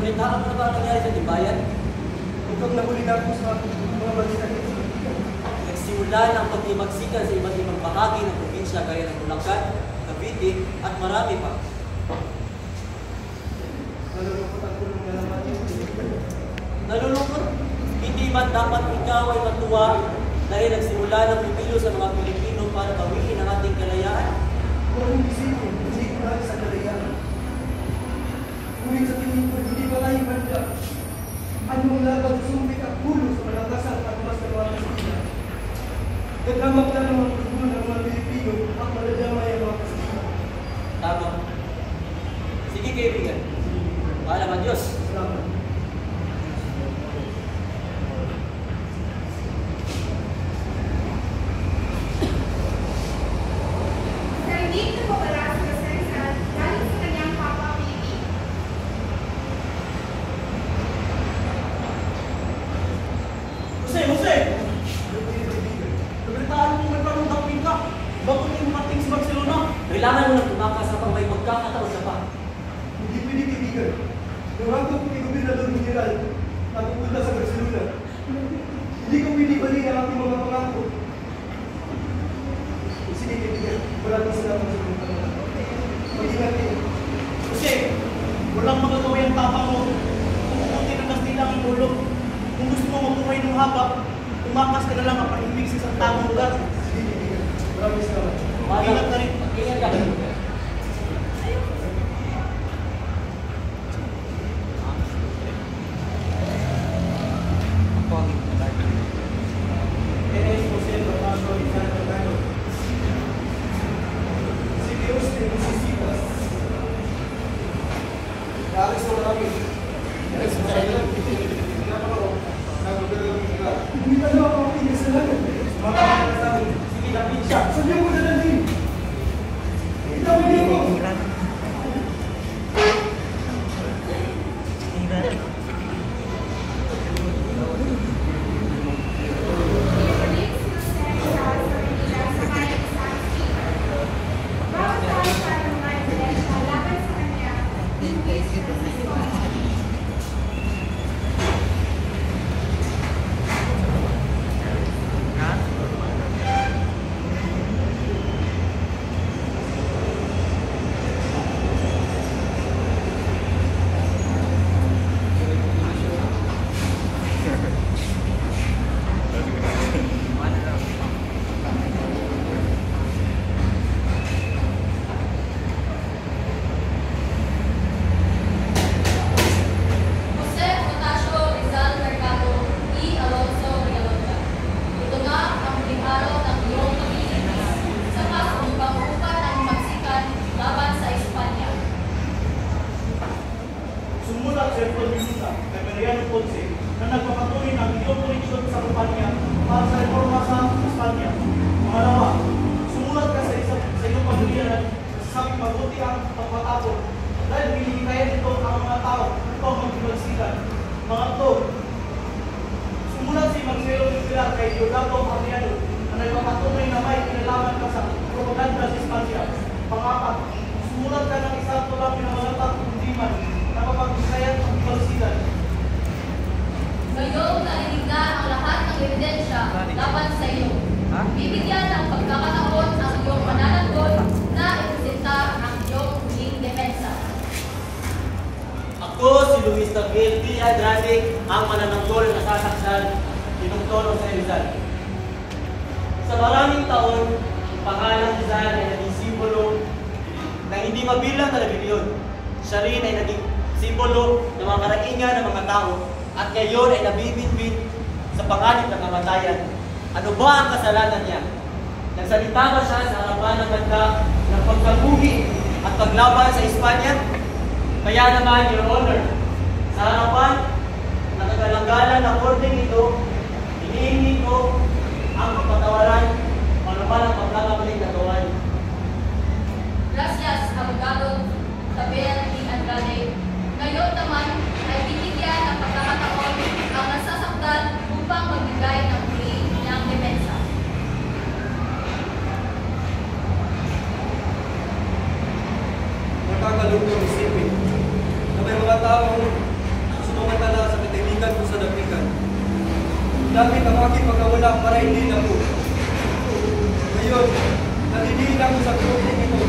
nabalitaan mo na ba ang nangyari sa Timbayan? Mukhang nahuli na ako sa mga balita nito. Nagsimula ng pagtimagsikan sa iba't ibang bahagi ng probinsya gaya ng Bulacan, Cavite at marami pa. Nalulungkot ang tulong na naman yun. Nalulungkot? Hindi ba dapat ikaw ay matuwa dahil nagsimula ng pipilo sa mga Pilipino para bawiin ang ating kalayaan? Kung isipin, hindi ko na sa kalayaan. Ngunit sa tingin ko, hindi ba tayo banda? Anong laban sumit at pulo sa malakasan at mas na mga Kastila? Naghamak na ng mga dugo ng mga Pilipino at maladamay ang mga Kastila. Tama. Sige kaibigan. Paalam ang Diyos. Salamat. Jose! Nabalitaan mo may parang damping ka. Bakit may umating sa Barcelona? Kailangan mo ng tumakas sa pang may magkakataon sa pa. Hindi pwede kaibigan. Nung hanggang kay Gobernador General na pupunta sa Barcelona, hindi ko pwede bali ang ating mga pangako. Sige kaibigan, maraming salamat sa mga pangako. Mag-ingat kayo. Jose, walang magagawa yung tapang mo. Kung pupunti ng Kastila ang ulo. Kung gusto mo mabuhay ng haba, tumakas ka na lang at pahimig sa isang tamang lugar. Sige kaibigan, maraming salamat. Ingat ka rin. Ingat ka rin. Eres José Bernardo Rizal Cardano. Si Dios te necesitas. Grabe sa marami. Hindi ka naman ako pinasalanan. Mga kasama. Sige, lapit siya. Sabi mo na natin. Itaw niyo ko. Sumulat sa Economista kay Mariano Ponce na nagpapatuloy ng iyong koneksyon sa kumpanya para sa reforma sa Espanya. Pangalawa, sumulat ka sa iyong pamilya na sabing mabuti ang pagpatapon dahil hinihikayan nito ang mga tao upang magdibalsikan. Pangatlo, sumulat si Marcelo Pilar kay Diosdado Arellano na nagpapatuloy na may kinalaman ka sa propaganda sa Espanya. Pangapat, sumulat ka ng isang tulang pinamalatang kundiman na mapag-isayan ang balsigan. Ngayong narinig na ang lahat ng ebidensya laban sa iyo. Bibigyan ng pagkakataon ang iyong mananagot na ipresenta ang iyong huling depensa. Ako si Luis Taguil P. Andrade, ang manananggol na sasaksan Pinungtono sa Rizal. Sa maraming taon, ang pangalan Rizal ay naging simbolo ng hindi mabilang na rebelyon. Siya rin ay naging simbolo ng mga karaingan ng mga tao at ngayon ay nabibitbit sa panganib ng kamatayan. Ano ba ang kasalanan niya? Nagsalita ba siya sa harapan ng banda ng pagkabuhi at paglaban sa Espanya? Kaya naman, Your Honor, sa harapan ng kagalanggalan ng kordeng ito, hinihingi ko ang pagpatawaran o naman ang pagkakabalik na gawain. Gracias, Abogado Tabel P. Andrade. Ngayon naman ay bibigyan ng pagkakataon ang nasasaktan upang magbigay ng huli niyang depensa. Nakakalungkot isipin na may mga taong ko sa dapitan. Dapit ang aking pagkawala para hindi na po. Ngayon, natidiin ako sa kruseng ito.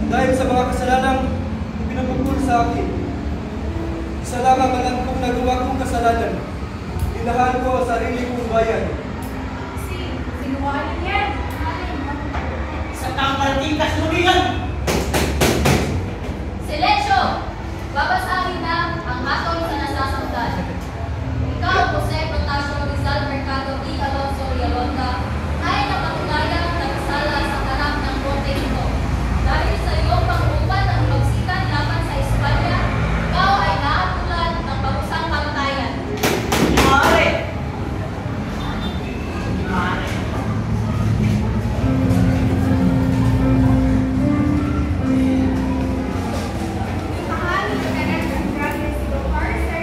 Dahil sa mga kasalanang pinabukol sa akin, isa lang ang alam kong nagawa kong kasalanan. Inahan ko ang sarili kong bayan. Sinungaling yan. Sa tamparting kasulungan! Silensyo! Babasahin na ang hatol sa nasasaktan. Ikaw, Jose Protasio Rizal Mercado y Alonso Rialonga, ay napatunayang nagkasala sa harap ng korte nito. Dahil sa iyong pang-upan ng magsikan laban sa Espanya, ikaw ay naatulan ng bagusang kamatayan. Maaari! Maaari! Tahani Kenneth Andrade Silopar sa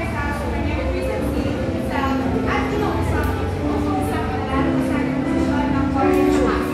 kanyang presidency sa at inuusap ukol sa paglalaro sa posisyon ng Korte Taas.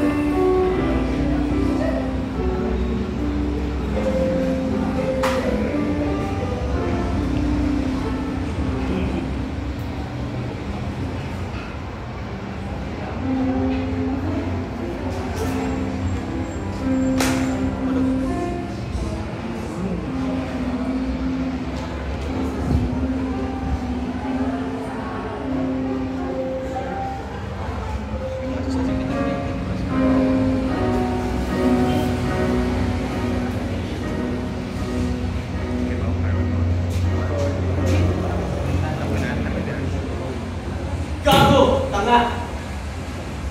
Gago! Tanga!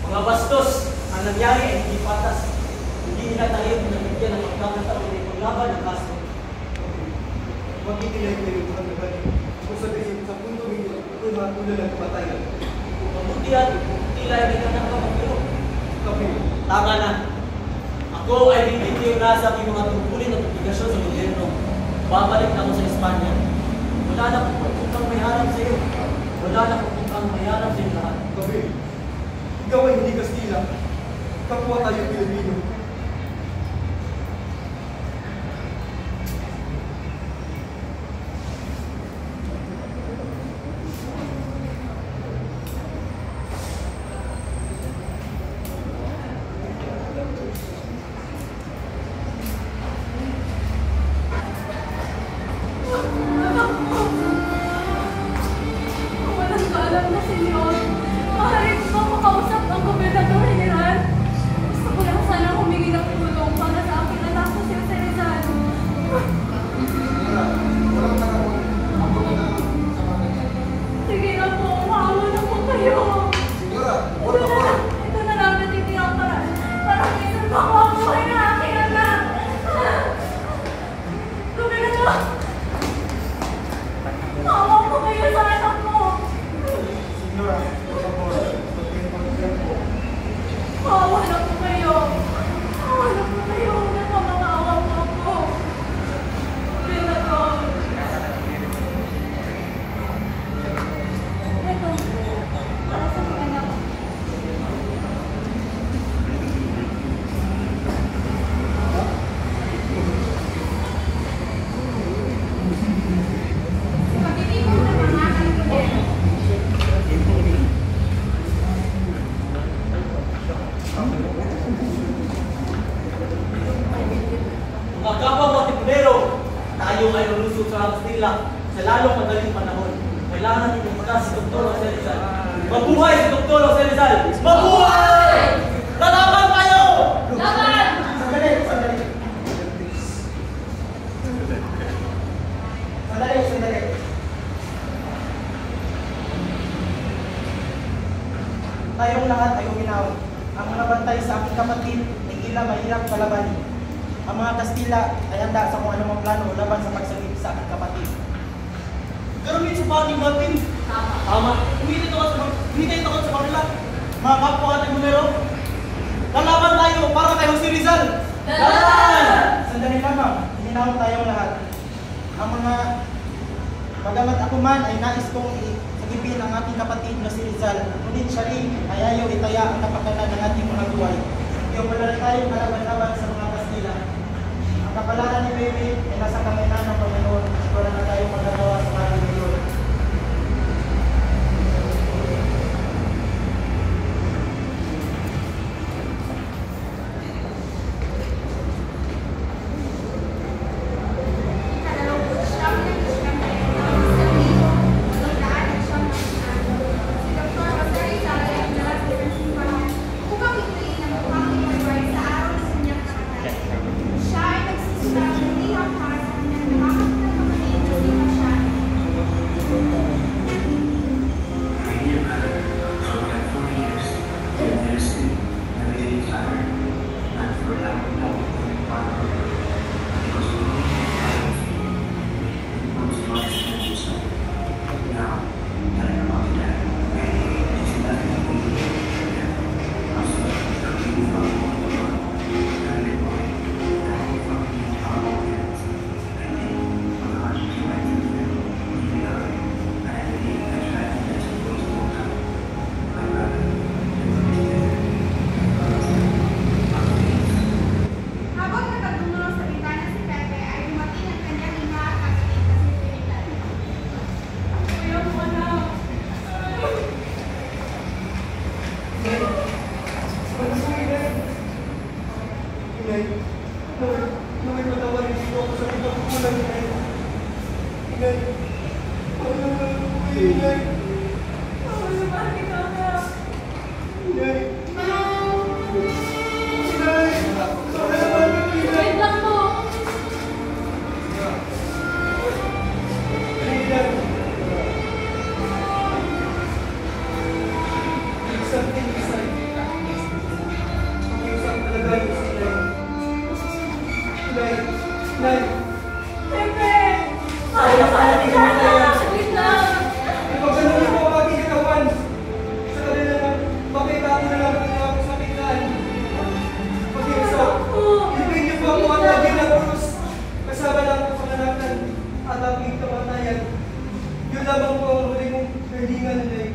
Mga bastos! Ang nangyari ay hindi patas. Hindi nila tayo pinabigyan ng pagkakataon na ipaglaban ng kaso. Magtitilay kayo mga nabalik. Kung sabihin sa punto ninyo, ito'y matulad ng kamatayan. Mabuti at tila ay may kanang Kapi, Tama na. Ako ay bibitiyo na sa aking mga tungkulin at obligasyon sa gobyerno. Babalik na ako sa Espanya. Wala na kung may harap sa iyo. Wala na kung may harap sa iyo lahat. kapi. Ikaw ay hindi Kastila. Kapwa tayo Pilipino. Walang kaalam na senyor. Maaari ko bang makausap ang gobernador general? Gusto ko lang sana humingi ng tulong para sa aking anak ko si Jose Rizal. Sige na po, maawa na po kayo. Ito na lang natitirang paraan para minsan makuha ang buhay ng aking anak. Gobernador! Maawa po kayo sa anak mo. Senyora, por favor, pagpapagpapagpapag po. Maawa na po kayo. Maawa na po kayo. Nagmamaawa po ako. Gobernador. Ito, para sa mga anak. Pagtitipon ng mga kaibigan. Mga kapwa mga tipulero, tayo ay lulusot sa Kastila sa lalong madaling panahon. Kailangan natin pumunta si Dr. Jose Rizal. Mabuhay si Dr. Jose Rizal! Mabuhay! Lalaban tayo! Laban! Sandali, sandali. Sandali. Tayong lahat ay uminaw. Ang mga bantay sa aking kapatid ay tila mahirap kalabanin. Ang mga Kastila ay handa sa kung anumang plano laban sa pagsagip sa aking kapatid. Garunin sa pating natin. Tama. Tama. Humintay ako sa kanila. Mga kapwa ating numero. Lalaban tayo para tayo si Rizal. Laban! Sandali lamang, hinahon tayong lahat. Ang mga bagamat ako man ay nais kong sagipin ang ating kapatid na si Rizal, ngunit siya rin ay ayaw itaya ang kapakanan ng ating mga buhay. Kaya wala na tayong kalaban-laban sa mga Kastila. Ang kapalaran ni Baby ay nasa kamay na ng Panginoon. Wala na tayong magagawa sa mga Panginoon. Inay! Inay! Bakit ako? Inay! Inay! Wait lang po. Inay! Something inside. Pakiusap talaga yung si Inay. Inay! Inay! Pepe! Wait lang. Ipagsaluhin mo ang aking katawan sa kanila na makita ko na lang ang aking sakitan. Pakiusap, ibigin niyo po ako ang lagi ng krus kasama lang ang panganakan at aking kamatayan. Yun lamang po ang huli kong kahilingan nila.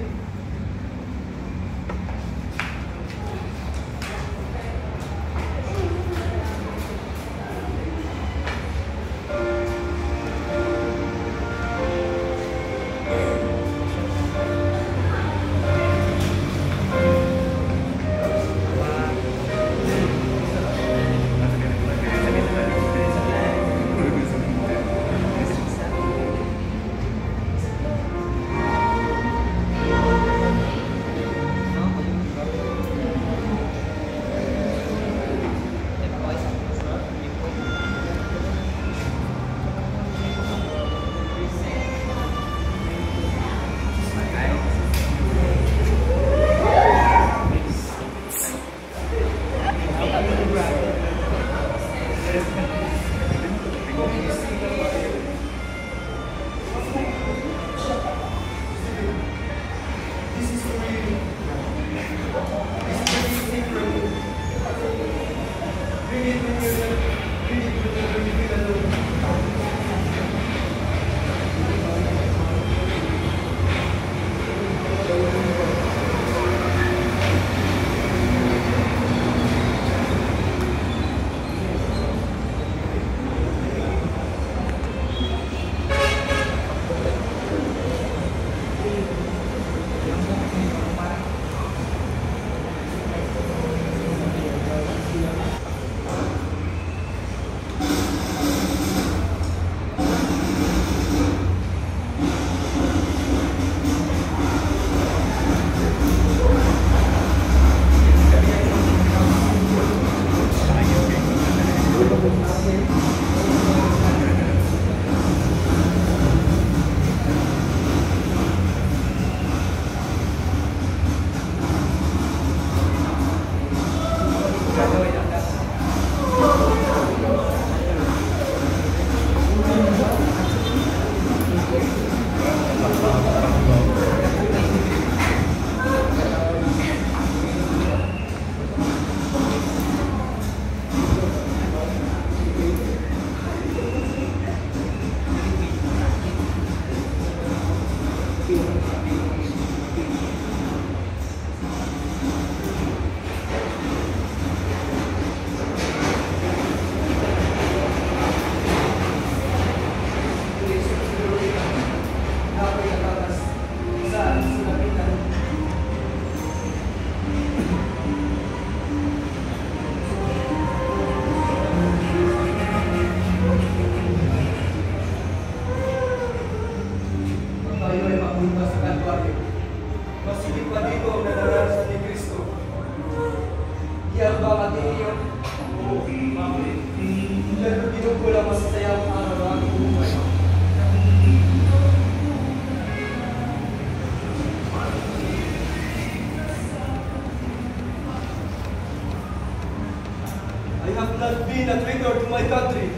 Not been a traitor to my country,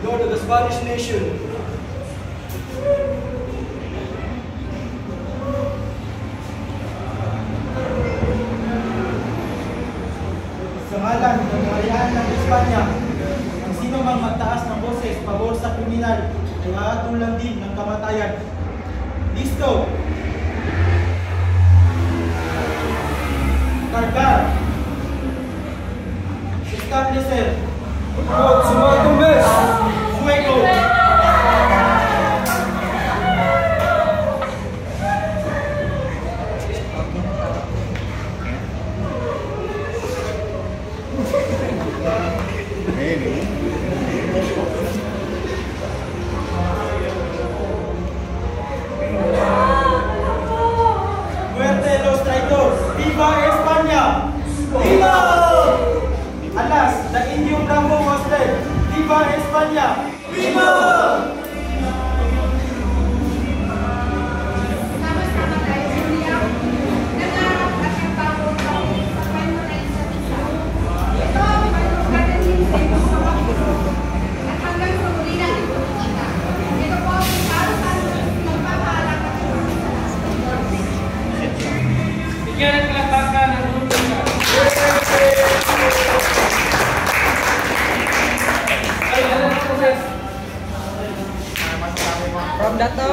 nor to the Spanish nation. Sa ngalan ng kaharian ng Espanya, ang sino mang magtaas ng boses pabor sa kriminal ay aatulang din ng kamatayan. Listo! Cargar! Establecer! Sumatumbes! Fuego! From the top.